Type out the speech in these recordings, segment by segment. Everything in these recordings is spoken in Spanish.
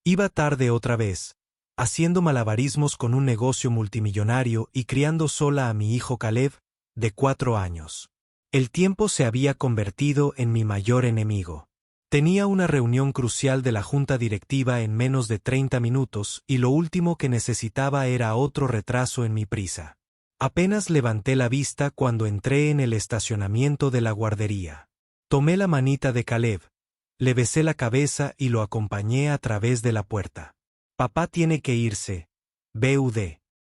Iba tarde otra vez, haciendo malabarismos con un negocio multimillonario y criando sola a mi hijo Caleb, de 4 años. El tiempo se había convertido en mi mayor enemigo. Tenía una reunión crucial de la junta directiva en menos de 30 minutos y lo último que necesitaba era otro retraso en mi prisa. Apenas levanté la vista cuando entré en el estacionamiento de la guardería. Tomé la manita de Caleb, le besé la cabeza y lo acompañé a través de la puerta. Papá tiene que irse. Bud.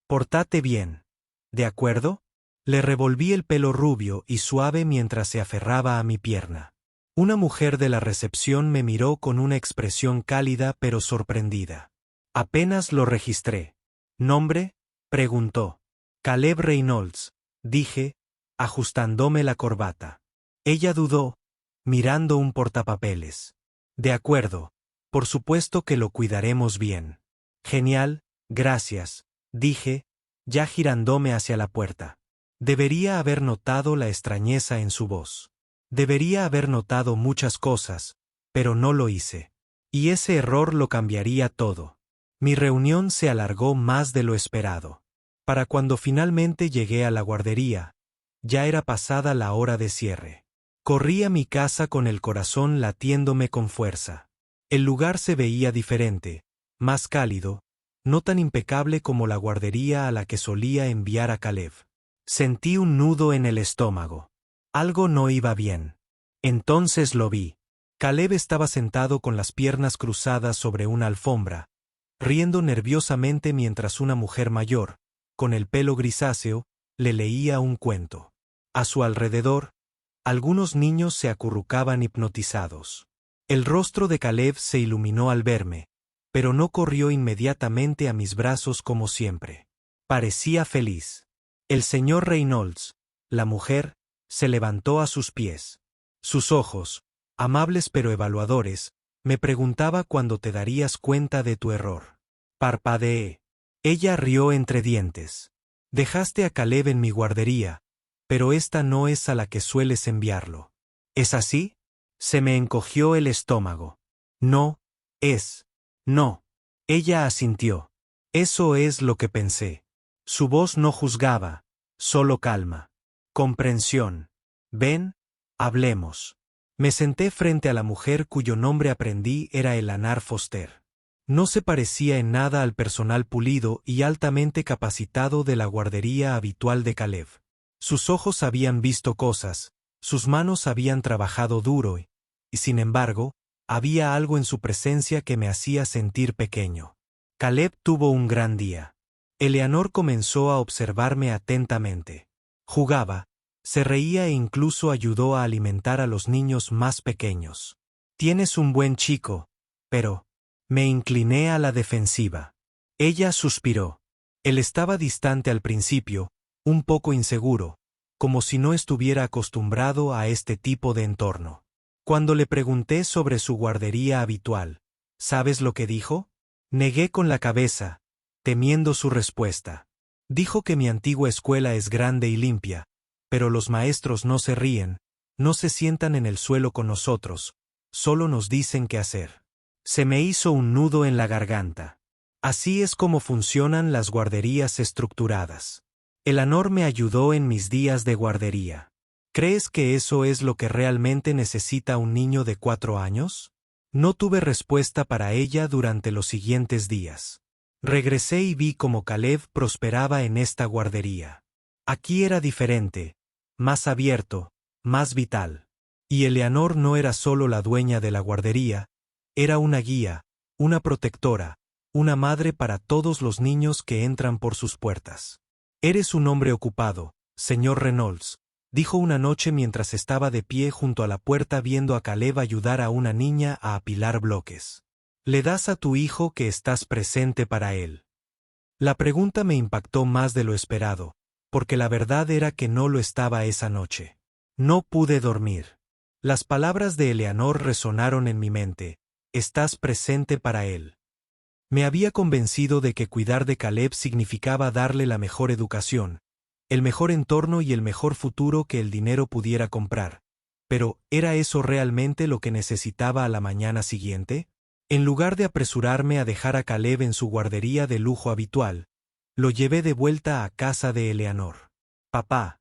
Portate bien. ¿De acuerdo? Le revolví el pelo rubio y suave mientras se aferraba a mi pierna. Una mujer de la recepción me miró con una expresión cálida pero sorprendida. Apenas lo registré. ¿Nombre? Preguntó. Caleb Reynolds, dije, ajustándome la corbata. Ella dudó, mirando un portapapeles. De acuerdo, por supuesto que lo cuidaremos bien. Genial, gracias, dije, ya girándome hacia la puerta. Debería haber notado la extrañeza en su voz. Debería haber notado muchas cosas, pero no lo hice. Y ese error lo cambiaría todo. Mi reunión se alargó más de lo esperado. Para cuando finalmente llegué a la guardería, ya era pasada la hora de cierre. Corrí a mi casa con el corazón latiéndome con fuerza. El lugar se veía diferente, más cálido, no tan impecable como la guardería a la que solía enviar a Caleb. Sentí un nudo en el estómago. Algo no iba bien. Entonces lo vi. Caleb estaba sentado con las piernas cruzadas sobre una alfombra, riendo nerviosamente mientras una mujer mayor, con el pelo grisáceo, le leía un cuento. A su alrededor, algunos niños se acurrucaban hipnotizados. El rostro de Caleb se iluminó al verme, pero no corrió inmediatamente a mis brazos como siempre. Parecía feliz. El señor Reynolds, la mujer, se levantó a sus pies. Sus ojos, amables pero evaluadores, me preguntaba cuándo te darías cuenta de tu error. Parpadeé. Ella rió entre dientes. Dejaste a Caleb en mi guardería, pero esta no es a la que sueles enviarlo. ¿Es así? Se me encogió el estómago. No, es. No. Ella asintió. Eso es lo que pensé. Su voz no juzgaba, solo calma. Comprensión. Ven, hablemos. Me senté frente a la mujer cuyo nombre aprendí era Eleanor Foster. No se parecía en nada al personal pulido y altamente capacitado de la guardería habitual de Caleb. Sus ojos habían visto cosas, sus manos habían trabajado duro y, sin embargo, había algo en su presencia que me hacía sentir pequeño. Caleb tuvo un gran día. Eleanor comenzó a observarme atentamente. Jugaba, se reía e incluso ayudó a alimentar a los niños más pequeños. Tienes un buen chico, pero... Me incliné a la defensiva. Ella suspiró. Él estaba distante al principio, un poco inseguro, como si no estuviera acostumbrado a este tipo de entorno. Cuando le pregunté sobre su guardería habitual, ¿sabes lo que dijo? Negué con la cabeza, temiendo su respuesta. Dijo que mi antigua escuela es grande y limpia, pero los maestros no se ríen, no se sientan en el suelo con nosotros, solo nos dicen qué hacer. Se me hizo un nudo en la garganta. Así es como funcionan las guarderías estructuradas. Eleanor me ayudó en mis días de guardería. ¿Crees que eso es lo que realmente necesita un niño de 4 años? No tuve respuesta para ella durante los siguientes días. Regresé y vi cómo Caleb prosperaba en esta guardería. Aquí era diferente, más abierto, más vital. Y Eleanor no era solo la dueña de la guardería, era una guía, una protectora, una madre para todos los niños que entran por sus puertas. Eres un hombre ocupado, señor Reynolds, dijo una noche mientras estaba de pie junto a la puerta viendo a Caleb ayudar a una niña a apilar bloques. ¿Le das a tu hijo que estás presente para él? La pregunta me impactó más de lo esperado, porque la verdad era que no lo estaba esa noche. No pude dormir. Las palabras de Eleanor resonaron en mi mente. Estás presente para él. Me había convencido de que cuidar de Caleb significaba darle la mejor educación, el mejor entorno y el mejor futuro que el dinero pudiera comprar. Pero, ¿era eso realmente lo que necesitaba a la mañana siguiente? En lugar de apresurarme a dejar a Caleb en su guardería de lujo habitual, lo llevé de vuelta a casa de Eleanor. «Papá,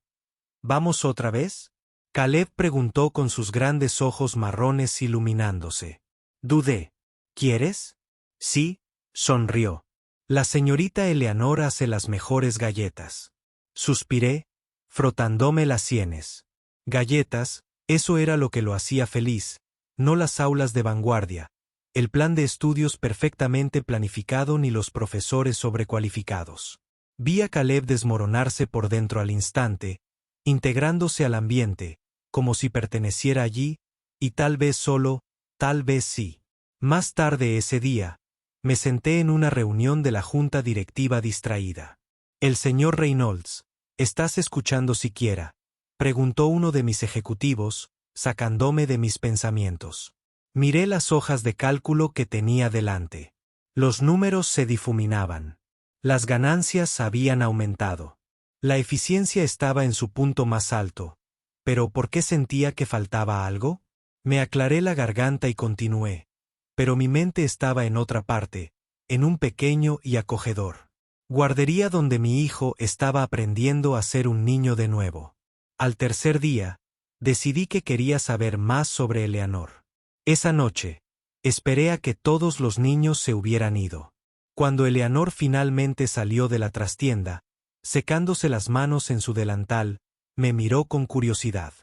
¿vamos otra vez?», Caleb preguntó con sus grandes ojos marrones iluminándose. Dudé. «¿Quieres?». «Sí», sonrió. «La señorita Eleanor hace las mejores galletas». Suspiré, frotándome las sienes. Galletas, eso era lo que lo hacía feliz, no las aulas de vanguardia, el plan de estudios perfectamente planificado ni los profesores sobrecualificados. Vi a Caleb desmoronarse por dentro al instante, integrándose al ambiente, como si perteneciera allí, y tal vez solo, tal vez sí. Más tarde ese día, me senté en una reunión de la junta directiva distraída. «El señor Reynolds, ¿estás escuchando siquiera?», preguntó uno de mis ejecutivos, sacándome de mis pensamientos. Miré las hojas de cálculo que tenía delante. Los números se difuminaban. Las ganancias habían aumentado. La eficiencia estaba en su punto más alto. ¿Pero por qué sentía que faltaba algo? Me aclaré la garganta y continué. Pero mi mente estaba en otra parte, en un pequeño y acogedor guardería donde mi hijo estaba aprendiendo a ser un niño de nuevo. Al tercer día, decidí que quería saber más sobre Eleanor. Esa noche, esperé a que todos los niños se hubieran ido. Cuando Eleanor finalmente salió de la trastienda, secándose las manos en su delantal, me miró con curiosidad.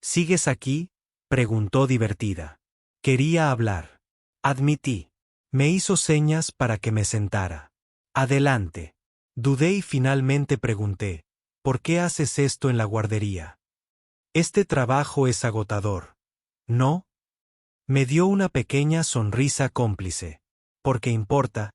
«¿Sigues aquí?», preguntó divertida. Quería hablar. Admití. Me hizo señas para que me sentara. «Adelante». Dudé y finalmente pregunté, «¿Por qué haces esto en la guardería?». «Este trabajo es agotador». «¿No?». Me dio una pequeña sonrisa cómplice. «Porque importa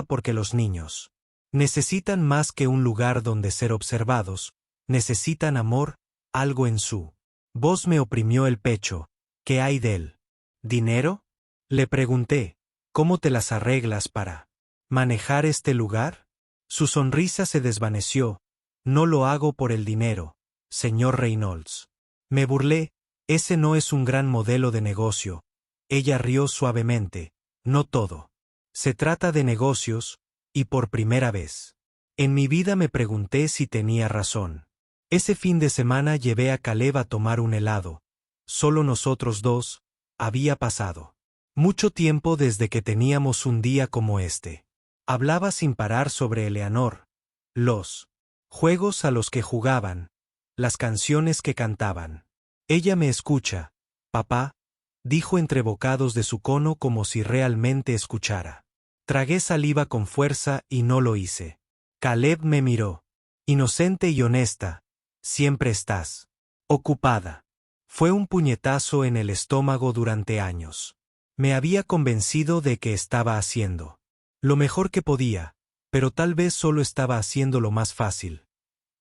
porque los niños necesitan más que un lugar donde ser observados, necesitan amor, algo en su». Voz me oprimió el pecho. «¿Qué hay de él?». «¿Dinero?». Le pregunté, «¿Cómo te las arreglas para manejar este lugar?». Su sonrisa se desvaneció. «No lo hago por el dinero, señor Reynolds». Me burlé. «Ese no es un gran modelo de negocio». Ella rió suavemente. «No todo. Se trata de negocios, y por primera vez en mi vida me pregunté si tenía razón». Ese fin de semana llevé a Caleb a tomar un helado. Solo nosotros dos. Había pasado mucho tiempo desde que teníamos un día como este. Hablaba sin parar sobre Eleanor, los juegos a los que jugaban, las canciones que cantaban. «Ella me escucha, papá», dijo entre bocados de su cono como si realmente escuchara. Tragué saliva con fuerza y no lo hice. Caleb me miró. «Inocente y honesta, siempre estás ocupada». Fue un puñetazo en el estómago durante años. Me había convencido de que estaba haciendo lo mejor que podía, pero tal vez solo estaba haciendo lo más fácil.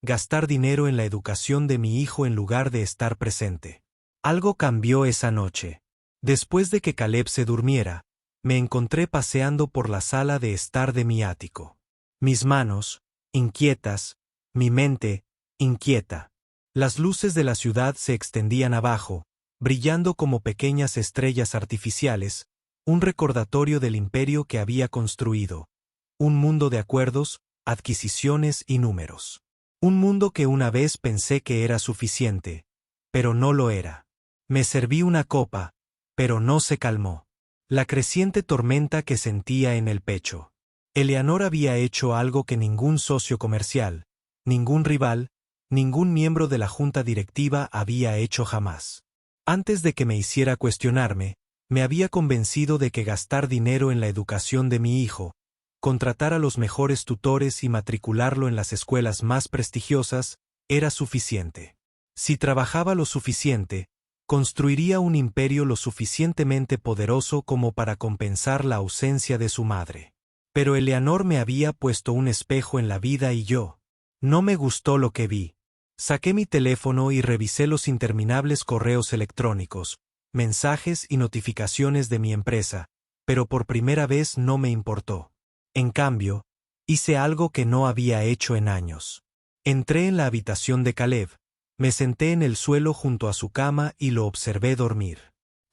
Gastar dinero en la educación de mi hijo en lugar de estar presente. Algo cambió esa noche. Después de que Caleb se durmiera, me encontré paseando por la sala de estar de mi ático. Mis manos, inquietas, mi mente, inquieta. Las luces de la ciudad se extendían abajo, brillando como pequeñas estrellas artificiales, un recordatorio del imperio que había construido. Un mundo de acuerdos, adquisiciones y números. Un mundo que una vez pensé que era suficiente, pero no lo era. Me serví una copa, pero no se calmó la creciente tormenta que sentía en el pecho. Eleanor había hecho algo que ningún socio comercial, ningún rival, ningún miembro de la junta directiva había hecho jamás. Antes de que me hiciera cuestionarme, me había convencido de que gastar dinero en la educación de mi hijo, contratar a los mejores tutores y matricularlo en las escuelas más prestigiosas, era suficiente. Si trabajaba lo suficiente, construiría un imperio lo suficientemente poderoso como para compensar la ausencia de su madre. Pero Eleanor me había puesto un espejo en la vida y yo no me gustó lo que vi. Saqué mi teléfono y revisé los interminables correos electrónicos, mensajes y notificaciones de mi empresa, pero por primera vez no me importó. En cambio, hice algo que no había hecho en años. Entré en la habitación de Caleb, me senté en el suelo junto a su cama y lo observé dormir.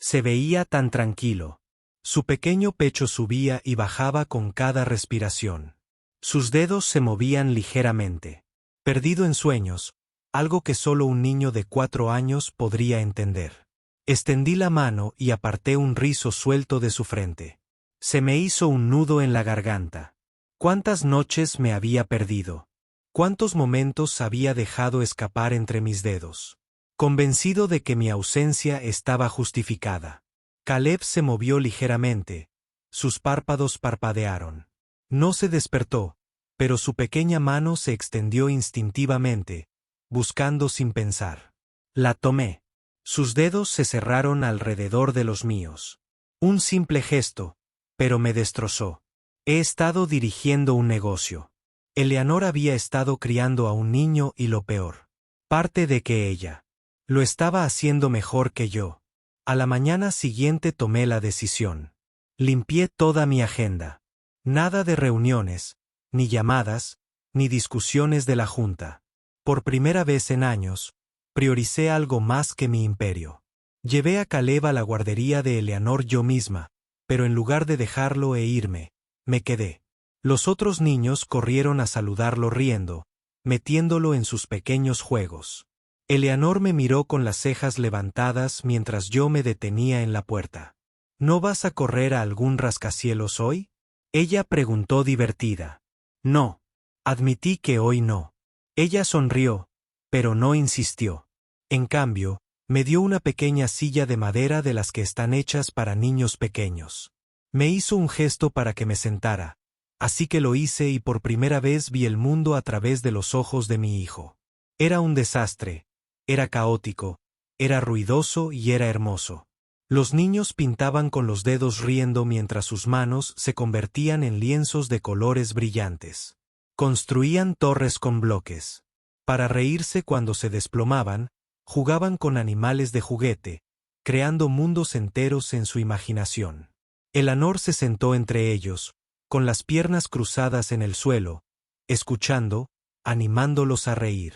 Se veía tan tranquilo. Su pequeño pecho subía y bajaba con cada respiración. Sus dedos se movían ligeramente. Perdido en sueños, algo que solo un niño de 4 años podría entender. Extendí la mano y aparté un rizo suelto de su frente. Se me hizo un nudo en la garganta. ¿Cuántas noches me había perdido? ¿Cuántos momentos había dejado escapar entre mis dedos? Convencido de que mi ausencia estaba justificada. Caleb se movió ligeramente. Sus párpados parpadearon. No se despertó, pero su pequeña mano se extendió instintivamente, buscando sin pensar. La tomé. Sus dedos se cerraron alrededor de los míos. Un simple gesto, pero me destrozó. He estado dirigiendo un negocio. Eleanor había estado criando a un niño y lo peor. Parte de que ella lo estaba haciendo mejor que yo. A la mañana siguiente tomé la decisión. Limpié toda mi agenda. Nada de reuniones, ni llamadas, ni discusiones de la junta. Por primera vez en años, prioricé algo más que mi imperio. Llevé a Caleb a la guardería de Eleanor yo misma, pero en lugar de dejarlo e irme, me quedé. Los otros niños corrieron a saludarlo riendo, metiéndolo en sus pequeños juegos. Eleanor me miró con las cejas levantadas mientras yo me detenía en la puerta. ¿No vas a correr a algún rascacielos hoy? Ella preguntó divertida. No. Admití que hoy no. Ella sonrió, pero no insistió. En cambio, me dio una pequeña silla de madera de las que están hechas para niños pequeños. Me hizo un gesto para que me sentara, así que lo hice y por primera vez vi el mundo a través de los ojos de mi hijo. Era un desastre. Era caótico, era ruidoso y era hermoso. Los niños pintaban con los dedos riendo mientras sus manos se convertían en lienzos de colores brillantes. Construían torres con bloques. Para reírse cuando se desplomaban, jugaban con animales de juguete, creando mundos enteros en su imaginación. Eleanor se sentó entre ellos, con las piernas cruzadas en el suelo, escuchando, animándolos a reír.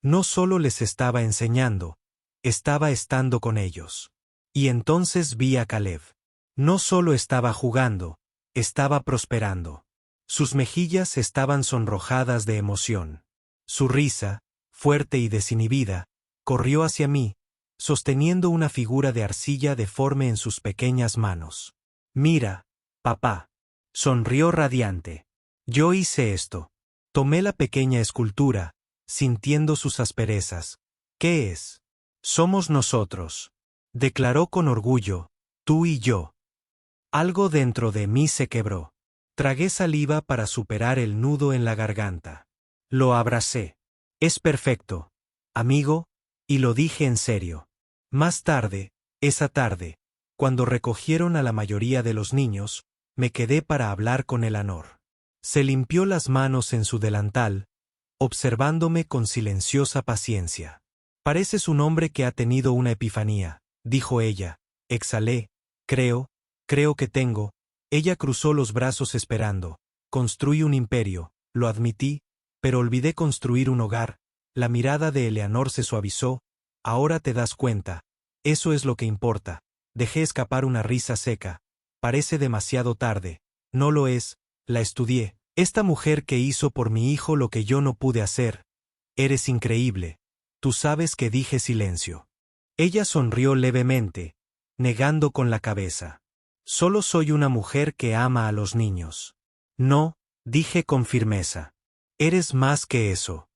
No solo les estaba enseñando, estaba estando con ellos. Y entonces vi a Caleb. No solo estaba jugando, estaba prosperando. Sus mejillas estaban sonrojadas de emoción. Su risa, fuerte y desinhibida, corrió hacia mí, sosteniendo una figura de arcilla deforme en sus pequeñas manos. Mira, papá. Sonrió radiante. Yo hice esto. Tomé la pequeña escultura, sintiendo sus asperezas. ¿Qué es? Somos nosotros. Declaró con orgullo, tú y yo. Algo dentro de mí se quebró. Tragué saliva para superar el nudo en la garganta. Lo abracé. Es perfecto, amigo, y lo dije en serio. Más tarde, esa tarde, cuando recogieron a la mayoría de los niños, me quedé para hablar con Eleanor. Se limpió las manos en su delantal, observándome con silenciosa paciencia. Pareces un hombre que ha tenido una epifanía, dijo ella. Exhalé. Creo que tengo. Ella cruzó los brazos esperando. Construí un imperio, lo admití, pero olvidé construir un hogar. La mirada de Eleanor se suavizó. Ahora te das cuenta. Eso es lo que importa. Dejé escapar una risa seca. Parece demasiado tarde. No lo es. La estudié. Esta mujer que hizo por mi hijo lo que yo no pude hacer. Eres increíble. Tú sabes que dije silencio. Ella sonrió levemente, negando con la cabeza. Solo soy una mujer que ama a los niños. No, dije con firmeza. Eres más que eso.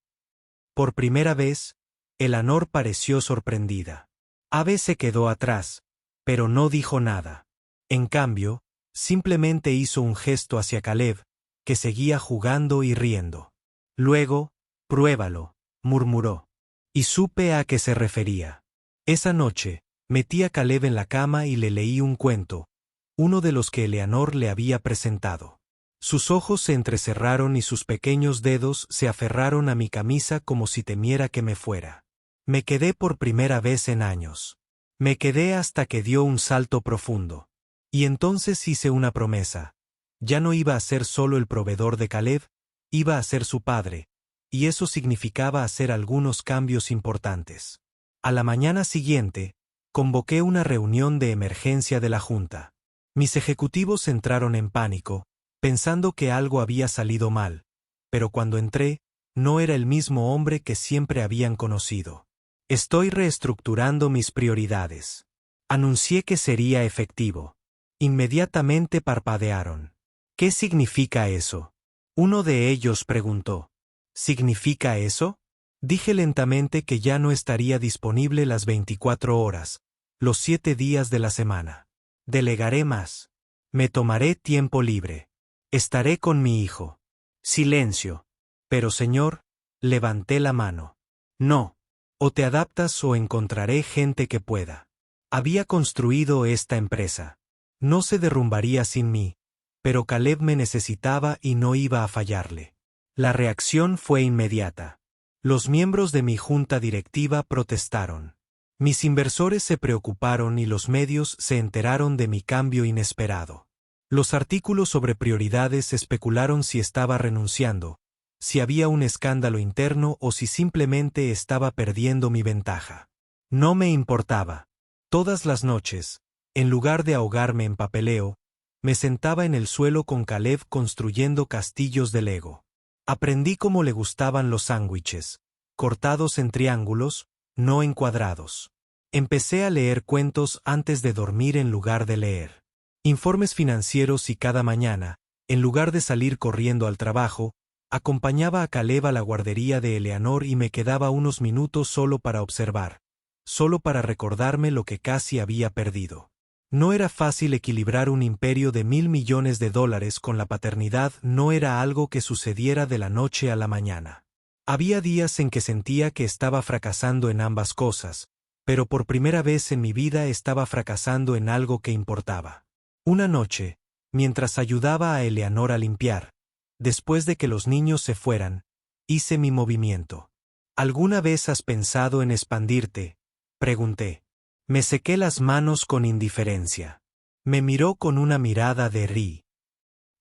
Por primera vez, Eleanor pareció sorprendida. Abe se quedó atrás, pero no dijo nada. En cambio, simplemente hizo un gesto hacia Caleb, que seguía jugando y riendo. Luego, pruébalo, murmuró. Y supe a qué se refería. Esa noche, metí a Caleb en la cama y le leí un cuento, uno de los que Eleanor le había presentado. Sus ojos se entrecerraron y sus pequeños dedos se aferraron a mi camisa como si temiera que me fuera. Me quedé por primera vez en años. Me quedé hasta que dio un salto profundo. Y entonces hice una promesa. Ya no iba a ser solo el proveedor de Caleb, iba a ser su padre, y eso significaba hacer algunos cambios importantes. A la mañana siguiente, convoqué una reunión de emergencia de la Junta. Mis ejecutivos entraron en pánico, pensando que algo había salido mal, pero cuando entré, no era el mismo hombre que siempre habían conocido. Estoy reestructurando mis prioridades. Anuncié que sería efectivo. Inmediatamente parpadearon. ¿Qué significa eso? Uno de ellos preguntó. ¿Significa eso? Dije lentamente que ya no estaría disponible las 24 horas, los 7 días de la semana. Delegaré más. Me tomaré tiempo libre. Estaré con mi hijo. Silencio. Pero señor, levanté la mano. No. O te adaptas o encontraré gente que pueda. Había construido esta empresa. No se derrumbaría sin mí, pero Caleb me necesitaba y no iba a fallarle. La reacción fue inmediata. Los miembros de mi junta directiva protestaron. Mis inversores se preocuparon y los medios se enteraron de mi cambio inesperado. Los artículos sobre prioridades especularon si estaba renunciando, si había un escándalo interno o si simplemente estaba perdiendo mi ventaja. No me importaba. Todas las noches, en lugar de ahogarme en papeleo, me sentaba en el suelo con Caleb construyendo castillos de Lego. Aprendí cómo le gustaban los sándwiches, cortados en triángulos, no en cuadrados. Empecé a leer cuentos antes de dormir en lugar de leer informes financieros y cada mañana, en lugar de salir corriendo al trabajo, acompañaba a Caleb a la guardería de Eleanor y me quedaba unos minutos solo para observar, solo para recordarme lo que casi había perdido. No era fácil equilibrar un imperio de $1.000 millones con la paternidad, no era algo que sucediera de la noche a la mañana. Había días en que sentía que estaba fracasando en ambas cosas, pero por primera vez en mi vida estaba fracasando en algo que importaba. Una noche, mientras ayudaba a Eleanor a limpiar, después de que los niños se fueran, hice mi movimiento. ¿Alguna vez has pensado en expandirte?, pregunté. Me sequé las manos con indiferencia. Me miró con una mirada de ri.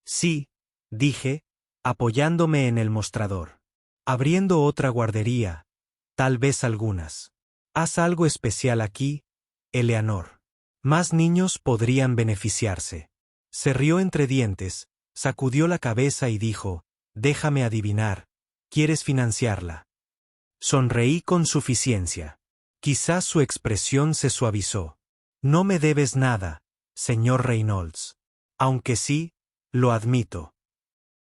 Sí, dije, apoyándome en el mostrador. Abriendo otra guardería, tal vez algunas. Haz algo especial aquí, Eleanor. Más niños podrían beneficiarse. Se rió entre dientes, sacudió la cabeza y dijo, déjame adivinar, ¿quieres financiarla? Sonreí con suficiencia. Quizás su expresión se suavizó. No me debes nada, señor Reynolds. Aunque sí, lo admito.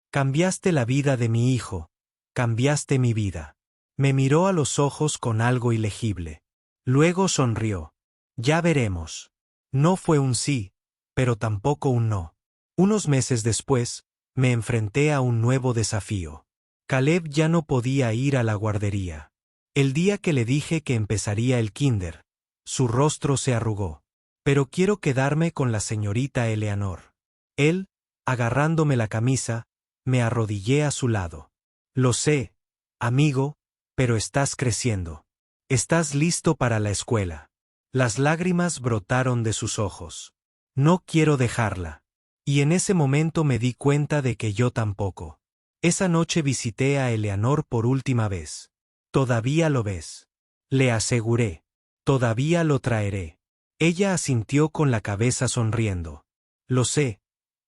Cambiaste la vida de mi hijo, cambiaste mi vida. Me miró a los ojos con algo ilegible. Luego sonrió. Ya veremos. No fue un sí, pero tampoco un no. Unos meses después, me enfrenté a un nuevo desafío. Caleb ya no podía ir a la guardería. El día que le dije que empezaría el kinder, su rostro se arrugó. Pero quiero quedarme con la señorita Eleanor. Él, agarrándome la camisa, me arrodillé a su lado. Lo sé, amigo, pero estás creciendo. Estás listo para la escuela. Las lágrimas brotaron de sus ojos. No quiero dejarla. Y en ese momento me di cuenta de que yo tampoco. Esa noche visité a Eleanor por última vez. ¿Todavía lo ves? Le aseguré. Todavía lo traeré. Ella asintió con la cabeza sonriendo. Lo sé,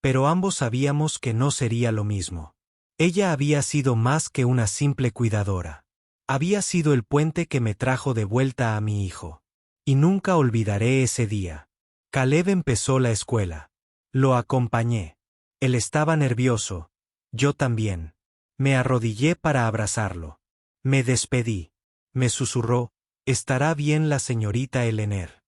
pero ambos sabíamos que no sería lo mismo. Ella había sido más que una simple cuidadora. Había sido el puente que me trajo de vuelta a mi hijo. Y nunca olvidaré ese día. Caleb empezó la escuela. Lo acompañé. Él estaba nervioso. Yo también. Me arrodillé para abrazarlo. Me despedí. Me susurró, «Estará bien la señorita Eleanor».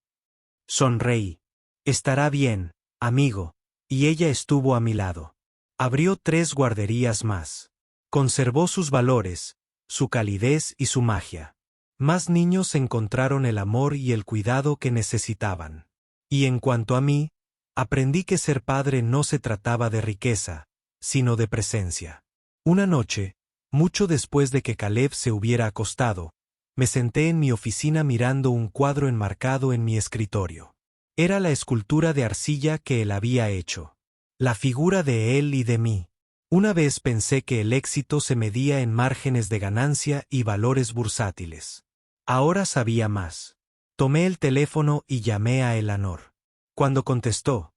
Sonreí. «Estará bien, amigo», y ella estuvo a mi lado. Abrió 3 guarderías más. Conservó sus valores, su calidez y su magia. Más niños encontraron el amor y el cuidado que necesitaban. Y en cuanto a mí, aprendí que ser padre no se trataba de riqueza, sino de presencia. Una noche, mucho después de que Caleb se hubiera acostado, me senté en mi oficina mirando un cuadro enmarcado en mi escritorio. Era la escultura de arcilla que él había hecho. La figura de él y de mí. Una vez pensé que el éxito se medía en márgenes de ganancia y valores bursátiles. Ahora sabía más. Tomé el teléfono y llamé a Eleanor. Cuando contestó,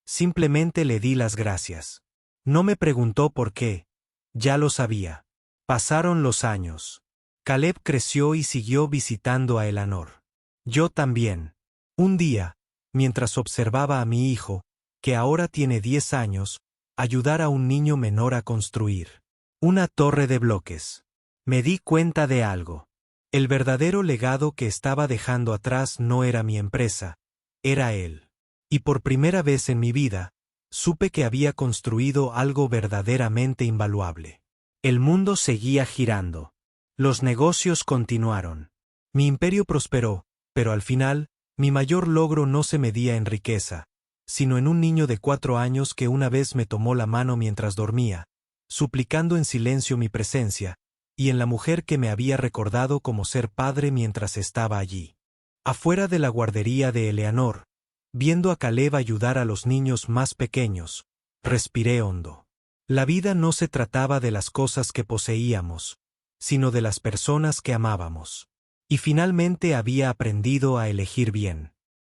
Simplemente le di las gracias. No me preguntó por qué. Ya lo sabía. Pasaron los años. Caleb creció y siguió visitando a Eleanor. Yo también. Un día, mientras observaba a mi hijo, que ahora tiene 10 años, ayudar a un niño menor a construir una torre de bloques, me di cuenta de algo. El verdadero legado que estaba dejando atrás no era mi empresa, era él. Y por primera vez en mi vida, supe que había construido algo verdaderamente invaluable. El mundo seguía girando. Los negocios continuaron. Mi imperio prosperó, pero al final, mi mayor logro no se medía en riqueza, sino en un niño de 4 años que una vez me tomó la mano mientras dormía, suplicando en silencio mi presencia, y en la mujer que me había recordado como ser padre mientras estaba allí. Afuera de la guardería de Eleanor, viendo a Caleb ayudar a los niños más pequeños, respiré hondo. La vida no se trataba de las cosas que poseíamos, sino de las personas que amábamos. Y finalmente había aprendido a elegir bien.